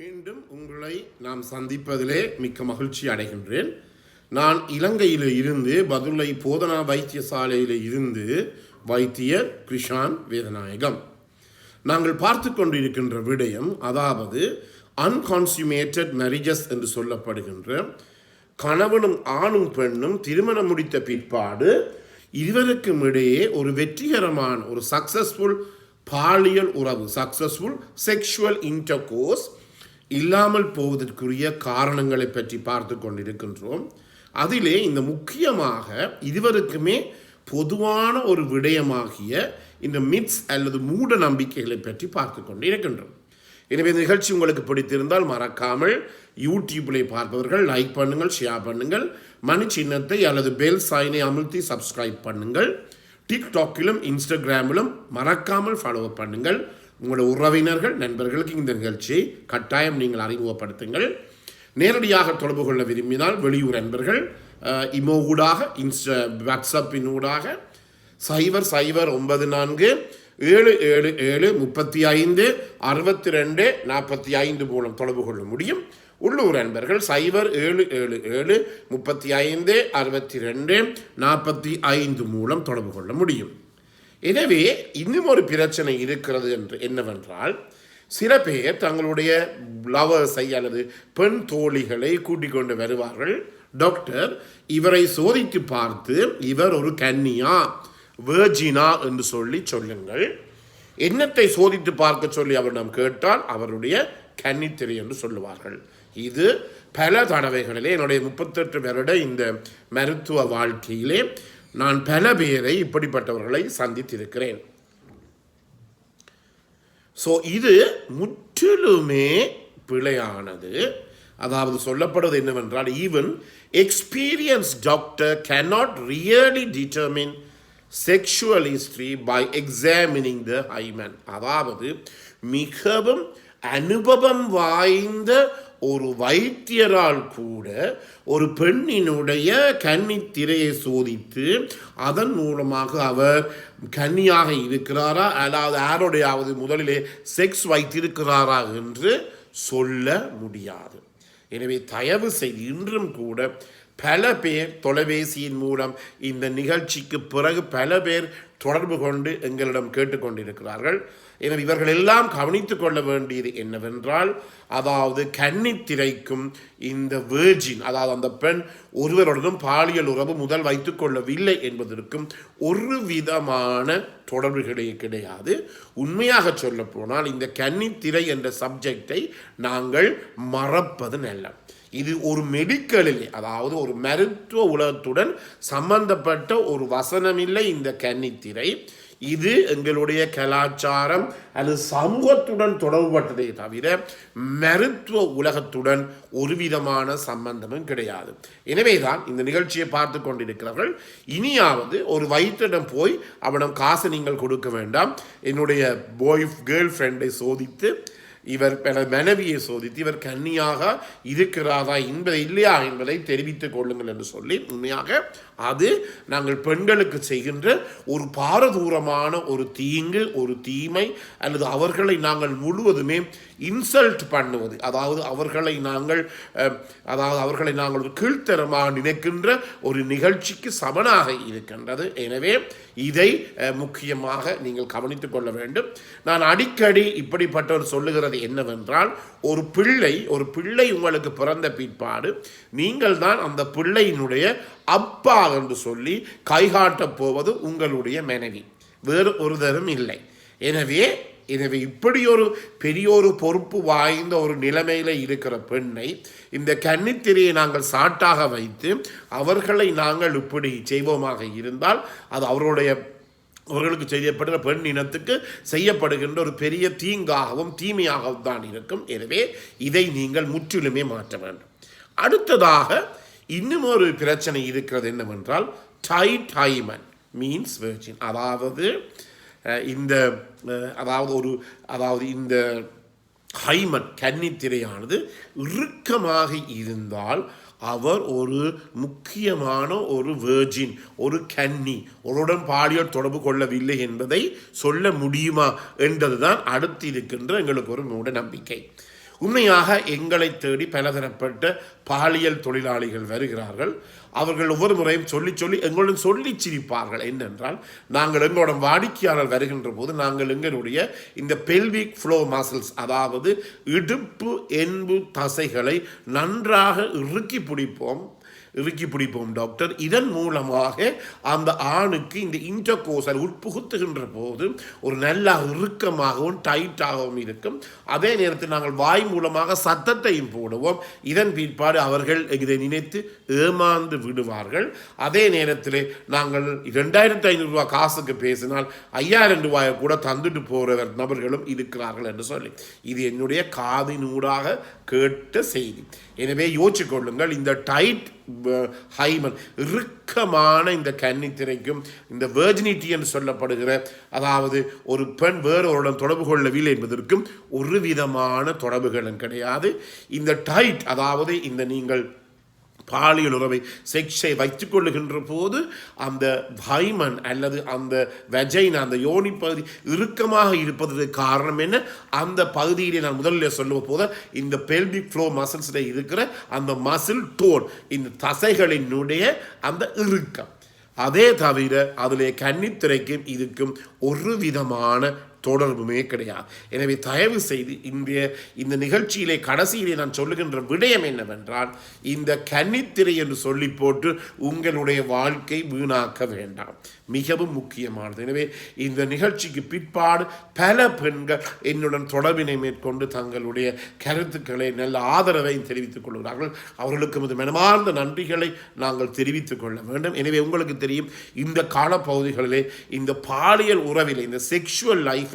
மீண்டும் உங்களை நாம் சந்திப்பதிலே மிக்க மகிழ்ச்சி அடைகின்றேன். நான் இலங்கையில் இருந்து பதுளை போதனா வைத்தியசாலையில் இருந்து வைத்தியர் கிருஷான் வேதநாயகம். நாங்கள் பார்த்து கொண்டிருக்கின்ற விடயம், அதாவது அன்கான்சுமேட்டட் மேரேஜஸ் என்று சொல்லப்படுகின்ற கணவனும் ஆணும் பெண்ணும் திருமணம் முடித்த பிற்பாடு இருவருக்கும் இடையே ஒரு வெற்றிகரமான ஒரு சக்சஸ்ஃபுல் பாலியல் உறவு, சக்சஸ்ஃபுல் செக்ஷுவல் இன்டர்கோர்ஸ் இல்லாமல் போவதற்குரிய காரணங்களை பற்றி பார்த்து கொண்டிருக்கின்றோம். அதிலே இந்த முக்கியமாக இருவருக்குமே பொதுவான ஒரு விடயமாகிய இந்த மித்ஸ் அல்லது மூட நம்பிக்கைகளை பற்றி பார்த்து கொண்டு இருக்கின்றோம். எனவே இந்த நிகழ்ச்சி உங்களுக்கு பிடித்திருந்தால் மறக்காமல் யூடியூப்பில் பார்ப்பவர்கள் லைக் பண்ணுங்கள், ஷேர் பண்ணுங்கள், மணி சின்னத்தை அல்லது பெல் சைனை அமுழ்த்தி சப்ஸ்கிரைப் பண்ணுங்கள். டிக்டாக்கிலும் இன்ஸ்டாகிராமிலும் மறக்காமல் ஃபாலோ பண்ணுங்கள். உங்களோட உறவினர்கள் நண்பர்களுக்கு இந்த நிகழ்ச்சியை கட்டாயம் நீங்கள் அறிமுகப்படுத்துங்கள். நேரடியாக தொடர்பு கொள்ள விரும்பினால் வெளியூர் நண்பர்கள் இமோ ஊடாக, வாட்ஸ்அப்பின் ஊடாக 094-777-35-62-45 மூலம் தொடர்பு கொள்ள முடியும். உள்ளூர் நண்பர்கள் 077-35-62-45 மூலம் தொடர்பு கொள்ள முடியும். எனவே இன்னும் ஒரு பிரச்சனை இருக்கிறது என்று என்னவென்றால், சில பேர் தங்களுடைய லவர்ஸை அல்லது பெண் தோழிகளை கூட்டிக் கொண்டு வருவார்கள். டாக்டர், இவரை சோதித்து பார்த்து இவர் ஒரு கன்னியா, வேர்ஜினா என்று சொல்லுங்கள். என்னத்தை சோதித்து பார்க்க சொல்லி அவரிடம் கேட்டால் அவருடைய கன்னித்திரை என்று சொல்லுவார்கள். இது பல தடவைகளிலே என்னுடைய 38 வருட இந்த மருத்துவ வாழ்க்கையிலே நான் பல பேரை இப்படிப்பட்டவர்களை சந்தித்திருக்கிறேன். ஸோ இது முற்றிலுமே பிழையானது. அதாவது சொல்லப்படுவது என்னவென்றால், even experience doctor cannot really determine sexual history by examining the hymen. அதாவது மிகவும் அனுபவம் வாய்ந்த ஒரு வைத்தியரால் கூட ஒரு பெண்ணினுடைய கன்னித்திரையை சோதித்து அதன் மூலமாக அவர் கன்னியாக இருக்கிறாரா அதாவது யாரோடையாவது முதலிலே செக்ஸ் வைத்திருக்கிறாரா என்று சொல்ல முடியாது. எனவே தயவு செய்து இன்றும் கூட பல பேர் தொலைபேசியின் மூலம் இந்த நிகழ்ச்சிக்கு பிறகு பல பேர் தொடர்பு கொண்டு எங்களிடம் கேட்டுக்கொண்டிருக்கிறார்கள். எனவே இவர்கள் எல்லாம் கவனித்துக் கொள்ள வேண்டியது என்னவென்றால், அதாவது கன்னித்திரைக்கும் இந்த வேர்ஜின், அதாவது அந்த பெண் ஒருவருடனும் பாலியல் உறவு முதல் வைத்துக் கொள்ளவில்லை என்பதற்கும் ஒரு விதமான தொடர்புகளே கிடையாது. உண்மையாக சொல்ல போனால் இந்த கன்னித்திரை என்ற சப்ஜெக்டை நாங்கள் மறப்பது நல்ல. இது ஒரு மெடிக்கலிலே, அதாவது ஒரு மருத்துவ உலகத்துடன் சம்பந்தப்பட்ட ஒரு வசனமில்லை இந்த கன்னித்திரை. இது எங்களுடைய கலாச்சாரம் அல்லது சமூகத்துடன் தொடர்புபட்டதே தவிர மருத்துவ உலகத்துடன் ஒரு விதமான சம்பந்தமும் கிடையாது. எனவேதான் இந்த நிகழ்ச்சியை பார்த்து கொண்டிருக்கிறவர்கள் இனியாவது ஒரு வைத்தியரிடம் போய் அவனிடம் காசு நீங்கள் கொடுக்க வேண்டாம், என்னுடைய கேர்ள் ஃப்ரெண்டை சோதித்து இவர் மனைவியை சோதித்து இவர் கன்னியாக இருக்கிறாரா என்பதை இல்லையா என்பதை தெரிவித்துக் கொள்ளுங்கள் என்று சொல்லி, உண்மையாக அது நாங்கள் பெண்களுக்கு செய்கின்ற ஒரு பாரதூரமான ஒரு தீங்கு, ஒரு தீமை, அல்லது அவர்களை நாங்கள் முழுவதுமே இன்சல்ட் பண்ணுவது, அதாவது அவர்களை நாங்கள் ஒரு கீழ்த்தரமாக நினைக்கின்ற ஒரு நிகழ்ச்சிக்கு சமனாக இருக்கின்றது. எனவே இதை முக்கியமாக நீங்கள் கவனித்துக் கொள்ள வேண்டும். நான் அடிக்கடி இப்படிப்பட்டவர் சொல்லுகிறது என்னவென்றால், ஒரு பிள்ளை உங்களுக்கு பிறந்த பிற்பாடு நீங்கள் தான் அந்த பிள்ளையினுடைய அப்பா என்று சொல்லி கைகாட்டப் போவது உங்களுடைய மனைவி, வேறு ஒருதரும் இல்லை. எனவே இப்படி ஒரு பெரிய ஒரு பொறுப்பு வாய்ந்த ஒரு நிலைமையில இருக்கிற பெண்ணை இந்த கன்னித்திரையை நாங்கள் சாட்டாக வைத்து அவர்களை நாங்கள் இப்படி செய்வோமாக இருந்தால் அது அவர்களுக்கு செய்யப்படுகிற பெண் இனத்துக்கு செய்யப்படுகின்ற ஒரு பெரிய தீங்காகவும் தீமையாகவும் தான் இருக்கும். எனவே இதை நீங்கள் முற்றிலுமே மாற்ற வேண்டும். அடுத்ததாக இன்னும் ஒரு பிரச்சனை இருக்கிறது என்னவென்றால், டைட் ஹைமன் மீன்ஸ் வெர்ஜின். அதாவது இந்த ஹைமன் கன்னித்திரையானது இறுக்கமாக இருந்தால் அவர் ஒரு முக்கியமான ஒரு வேர்ஜின், ஒரு கன்னி, ஒருடன் பாலியல் தொடர்பு கொள்ளவில்லை என்பதை சொல்ல முடியுமா என்பதுதான் அடுத்து இருக்கின்ற எங்களுக்கு ஒரு மூட நம்பிக்கை. உண்மையாக எங்களை தேடி பலதரப்பட்ட பாலியல் தொழிலாளிகள் வருகிறார்கள். அவர்கள் ஒவ்வொரு முறையும் சொல்லி எங்களுடன் சொல்லி சிரிப்பார்கள். என்னென்றால், நாங்கள் எங்களோட வாடிக்கையாளர் வருகின்ற போது நாங்கள் எங்களுடைய இந்த பெல்விக் ஃப்ளோ மசில்ஸ், அதாவது இடுப்பு என்பு தசைகளை நன்றாக இறுக்கி பிடிப்போம் டாக்டர். இதன் மூலமாக அந்த ஆணுக்கு இந்த இன்டர்கோர்ஸ் உட்புகுத்துகின்ற போது ஒரு நல்ல இறுக்கமாகவும் டைட்டாகவும் இருக்கும். அதே நேரத்தில் நாங்கள் வாய் மூலமாக சத்தத்தையும் போடுவோம். இதன் பிற்பாடு அவர்கள் இதை நினைத்து ஏமாந்து விடுவார்கள். அதே நேரத்தில் நாங்கள் 2500 ரூபாய் காசுக்கு பேசினால் 5000 ரூபாயை கூட தந்துட்டு போகிற நபர்களும் இருக்கிறார்கள் என்று சொல்லி இது என்னுடைய காதினூடாக கேட்ட செய்தி. எனவே யோசிச்சு கொள்ளுங்கள், இந்த டைட் ஹைமன் இறுக்கமான இந்த கன்னித்திரைக்கும் இந்த வெர்ஜினிட்டி என்று சொல்லப்படுகிற, அதாவது ஒரு பெண் வேறொருடன் தொடர்பு கொள்ளவில்லை என்பதற்கும் ஒரு விதமான தொடர்புகளும் கிடையாது. இந்த டைட், அதாவது இந்த நீங்கள் பாலியல் உறவை செக்ஸை வைத்துக் கொள்ளுகின்ற போது அந்த ஹைமன் அல்லது அந்த வெஜைனா, அந்த யோனி பகுதி இறுக்கமாக இருப்பதற்கு காரணம் என்ன? அந்த பகுதியிலே நான் முதலில் சொல்லுவ போது இந்த பெல்விக் ஃப்ளோ மசில்ஸில் இருக்கிற அந்த மசில் டோன், இந்த தசைகளினுடைய அந்த இறுக்கம். அதே தவிர அதிலே கன்னித்திரைக்கும் இதுக்கும் ஒரு விதமான தொடர்புமே கிடையாது. எனவே தயவு செய்து இந்த நிகழ்ச்சியிலே கடைசியிலே நான் சொல்லுகின்ற விடயம் என்னவென்றால், இந்த கன்னித்திரை என்று சொல்லி போட்டு உங்களுடைய வாழ்க்கை வீணாக்க வேண்டாம். மிகவும் முக்கியமானது. எனவே இந்த நிகழ்ச்சிக்கு பிற்பாடு பல பெண்கள் என்னுடன் தொடர்பினை மேற்கொண்டு தங்களுடைய கருத்துக்களை, நல்ல ஆதரவை தெரிவித்துக் கொள்கிறார்கள். அவர்களுக்கு இது மனமார்ந்த நன்றிகளை நாங்கள் தெரிவித்துக் கொள்ள வேண்டும். எனவே உங்களுக்கு தெரியும், இந்த காலப்பகுதிகளிலே இந்த பாலியல் உறவிலே, இந்த செக்ஷுவல் லைஃப்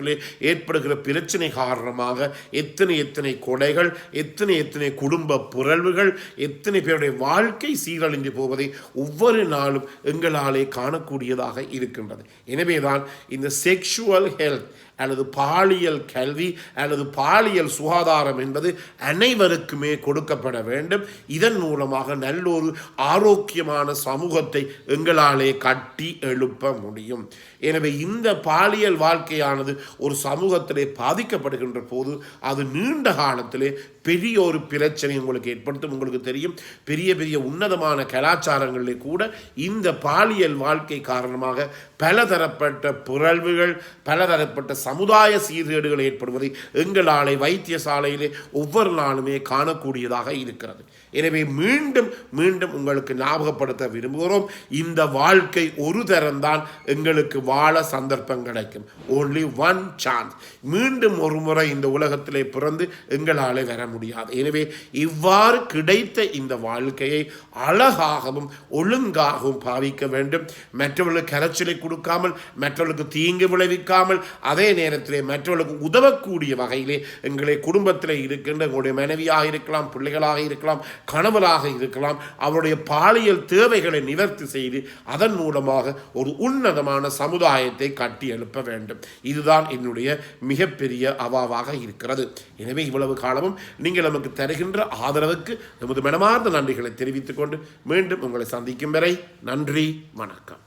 ஏற்படுகிற பிரச்சனை காரணமாக எத்தனை கொலைகள், எத்தனை குடும்ப புரள்வுகள், எத்தனை பேருடைய வாழ்க்கை சீரழிந்து போவதை ஒவ்வொரு நாளும் எங்களாலே காணக்கூடியதாக இருக்கின்றது. எனவேதான் இந்த செக்ஷுவல் ஹெல்த் அல்லது பாலியல் கல்வி அல்லது பாலியல் சுகாதாரம் என்பது அனைவருக்குமே கொடுக்கப்பட வேண்டும். இதன் மூலமாக நல்லொரு ஆரோக்கியமான சமூகத்தை எங்களாலே கட்டி எழுப்ப முடியும். எனவே இந்த பாலியல் வாழ்க்கையானது ஒரு சமூகத்திலே பாதிக்கப்படுகின்ற போது அது நீண்ட காலத்திலே பெரிய ஒரு பிரச்சனை உங்களுக்கு ஏற்படுத்தும். உங்களுக்கு தெரியும், பெரிய உன்னதமான கலாச்சாரங்களிலே கூட இந்த பாலியல் வாழ்க்கை காரணமாக பலதரப்பட்ட புரள்வுகள், பலதரப்பட்ட சமுதாய சீர்கேடுகள் ஏற்படுவதை எங்களாலே வைத்தியசாலையிலே ஒவ்வொரு நாளுமே காணக்கூடியதாக இருக்கிறது. எனவே மீண்டும் உங்களுக்கு ஞாபகப்படுத்த விரும்புகிறோம், இந்த வாழ்க்கை ஒரு தரம்தான் எங்களுக்கு வாழ சந்தர்ப்பம் கிடைக்கும். only one chance. மீண்டும் ஒரு முறை இந்த உலகத்திலே பிறந்து எங்களாலே வர முடியாது. எனவே இவ்வாறு கிடைத்த இந்த வாழ்க்கையை அழகாகவும் ஒழுங்காகவும் பாவிக்க வேண்டும். மற்றவர்களுக்கு கரைச்சலை கொடுக்காமல், மற்றவர்களுக்கு தீங்கு விளைவிக்காமல், அதே நேரத்திலே மற்றவர்களுக்கு உதவக்கூடிய வகையிலே எங்களை குடும்பத்தில் இருக்கின்ற எங்களுடைய மனைவியாக இருக்கலாம், பிள்ளைகளாக இருக்கலாம், கணவராக இருக்கலாம், அவருடைய பாலியல் தேவைகளை நிவர்த்தி செய்து அதன் மூலமாக ஒரு உன்னதமான சமுதாயத்தை கட்டி எழுப்ப வேண்டும். இதுதான் என்னுடைய மிகப்பெரிய அவாவாக இருக்கிறது. எனவே இவ்வளவு காலமும் நீங்கள் நமக்கு தருகின்ற ஆதரவுக்கு நமது மனமார்ந்த நன்றிகளை தெரிவித்துக் கொண்டு மீண்டும் உங்களை சந்திக்கும் வரை நன்றி, வணக்கம்.